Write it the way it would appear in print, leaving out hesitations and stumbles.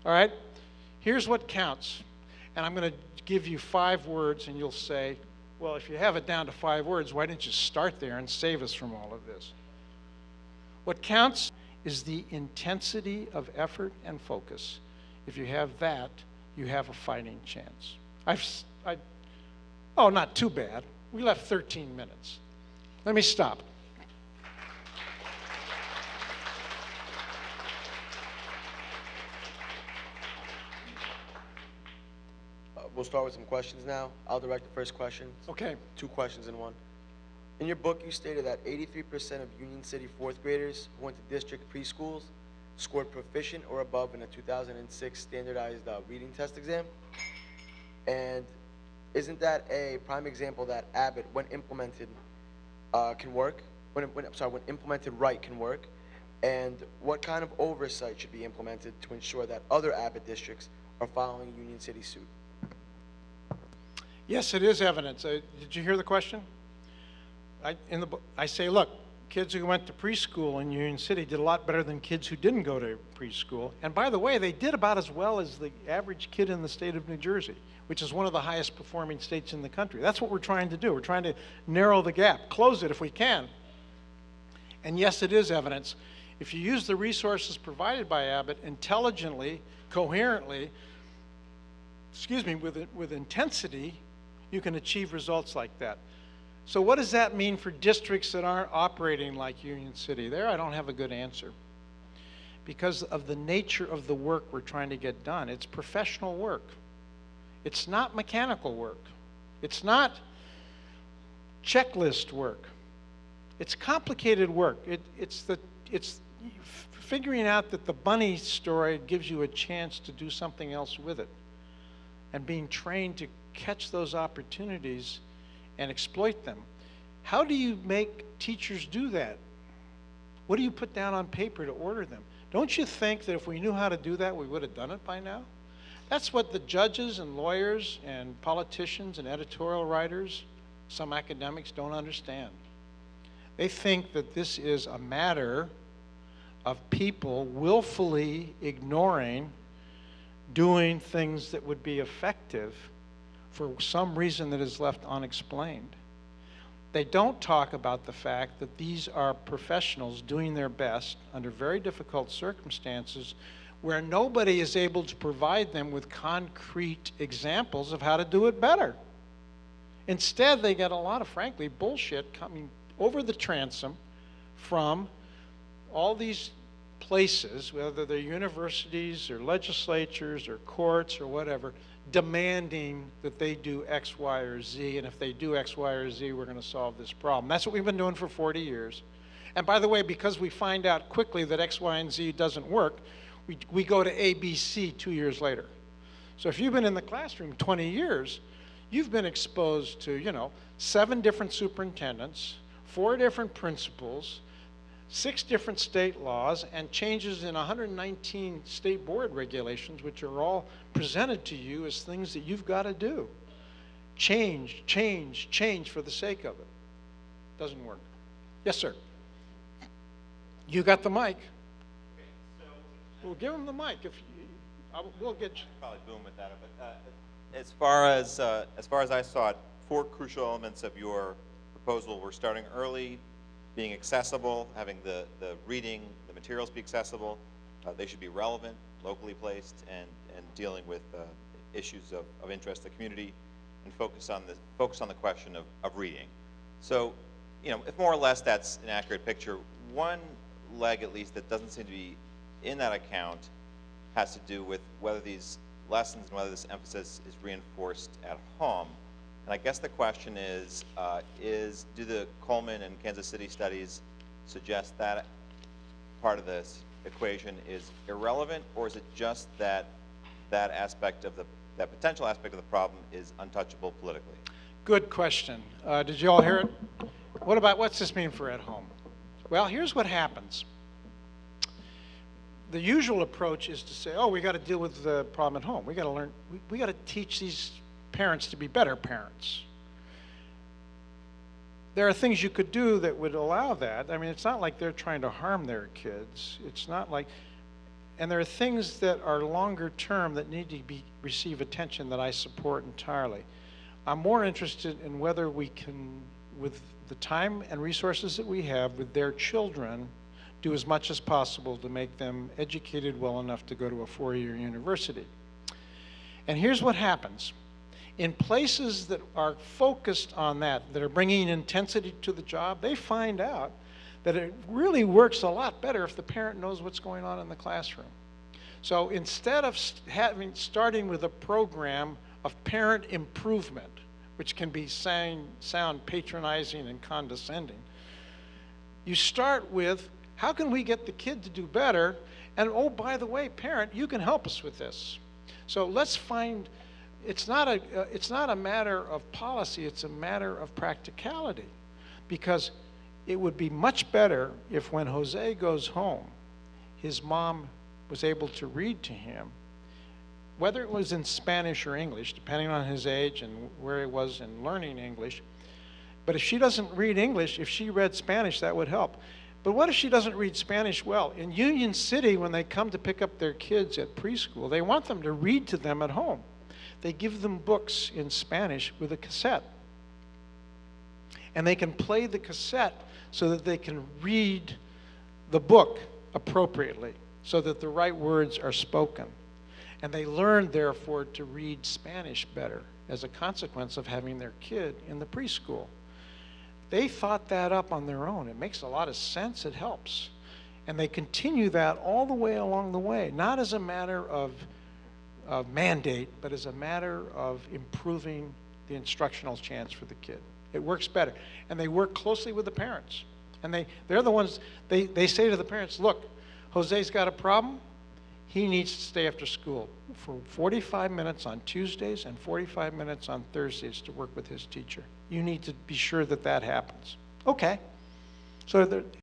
All right? Here's what counts. And I'm going to give you 5 words, and you'll say, well, if you have it down to 5 words, why didn't you start there and save us from all of this? What counts is the intensity of effort and focus. If you have that, you have a fighting chance. Oh, not too bad. We left 13 minutes. Let me stop. We'll start with some questions now. I'll direct the first question. Okay. 2 questions in one. In your book, you stated that 83% of Union City 4th graders who went to district preschools scored proficient or above in a 2006 standardized reading test exam. And isn't that a prime example that Abbott, when implemented, can work? When implemented right, can work? And what kind of oversight should be implemented to ensure that other Abbott districts are following Union City's suit? Yes, it is evidence. Did you hear the question? I say, look, kids who went to preschool in Union City did a lot better than kids who didn't go to preschool. And by the way, they did about as well as the average kid in the state of New Jersey, which is one of the highest performing states in the country. That's what we're trying to do. We're trying to narrow the gap, close it if we can. And yes, it is evidence. If you use the resources provided by Abbott intelligently, coherently, with intensity, you can achieve results like that. So what does that mean for districts that aren't operating like Union City? There I don't have a good answer. Because of the nature of the work we're trying to get done. It's professional work. It's not mechanical work. It's not checklist work. It's complicated work. It's figuring out that the bunny story gives you a chance to do something else with it. And being trained to catch those opportunities and exploit them. How do you make teachers do that? What do you put down on paper to order them? Don't you think that if we knew how to do that, we would have done it by now? That's what the judges and lawyers and politicians and editorial writers, some academics, don't understand. They think that this is a matter of people willfully ignoring doing things that would be effective for some reason that is left unexplained. They don't talk about the fact that these are professionals doing their best under very difficult circumstances where nobody is able to provide them with concrete examples of how to do it better. Instead, they get a lot of, frankly, bullshit coming over the transom from all these places, whether they're universities or legislatures or courts or whatever, demanding that they do X, Y, or Z, and if they do X, Y, or Z, we're going to solve this problem. That's what we've been doing for 40 years. And by the way, because we find out quickly that X, Y, and Z doesn't work, we go to A, B, C 2 years later. So if you've been in the classroom 20 years, you've been exposed to, 7 different superintendents, 4 different principals, 6 different state laws, and changes in 119 state board regulations, which are all presented to you as things that you've got to do. Change, change, change for the sake of it. Doesn't work. Yes, sir. You got the mic. Okay, so we'll give him the mic. We'll get you. Probably boom with that. But as far as I saw it, 4 crucial elements of your proposal were starting early, being accessible, having the reading, the materials be accessible. They should be relevant, locally placed, and dealing with issues of interest to the community, and focus on the question of reading. So, if more or less that's an accurate picture, one leg at least that doesn't seem to be in that account has to do with whether these lessons and whether this emphasis is reinforced at home. And I guess the question is do the Coleman and Kansas City studies suggest that part of this equation is irrelevant, or is it just that aspect of that potential aspect of the problem is untouchable politically? Good question. Did you all hear it? What's this mean for at home? Well, here's what happens. The usual approach is to say, oh, we got to deal with the problem at home. We got to learn, we got to teach these parents to be better parents. There are things you could do that would allow that. I mean, it's not like they're trying to harm their kids. It's not like, And there are things that are longer term that need to receive attention that I support entirely. I'm more interested in whether we can, with the time and resources that we have with their children, do as much as possible to make them educated well enough to go to a four-year university. And here's what happens. In places that are focused on that are bringing intensity to the job, they find out that it really works a lot better if the parent knows what's going on in the classroom. So instead of starting with a program of parent improvement, which can be sound patronizing and condescending, you start with, how can we get the kid to do better? And oh, by the way, parent, you can help us with this. So let's find, it's not a matter of policy, it's a matter of practicality. Because it would be much better if when Jose goes home, his mom was able to read to him, whether it was in Spanish or English, depending on his age and where he was in learning English. But if she doesn't read English, if she read Spanish, that would help. But what if she doesn't read Spanish well? In Union City, when they come to pick up their kids at preschool, they want them to read to them at home. They give them books in Spanish with a cassette. And they can play the cassette so that they can read the book appropriately, so that the right words are spoken. And they learn, therefore, to read Spanish better as a consequence of having their kid in the preschool. They thought that up on their own. It makes a lot of sense, it helps. And they continue that all the way along the way, not as a matter of mandate, but as a matter of improving the instructional chance for the kid. It works better. And they work closely with the parents. And they're the ones, they say to the parents, look, Jose's got a problem. He needs to stay after school for 45 minutes on Tuesdays and 45 minutes on Thursdays to work with his teacher. You need to be sure that that happens. Okay. So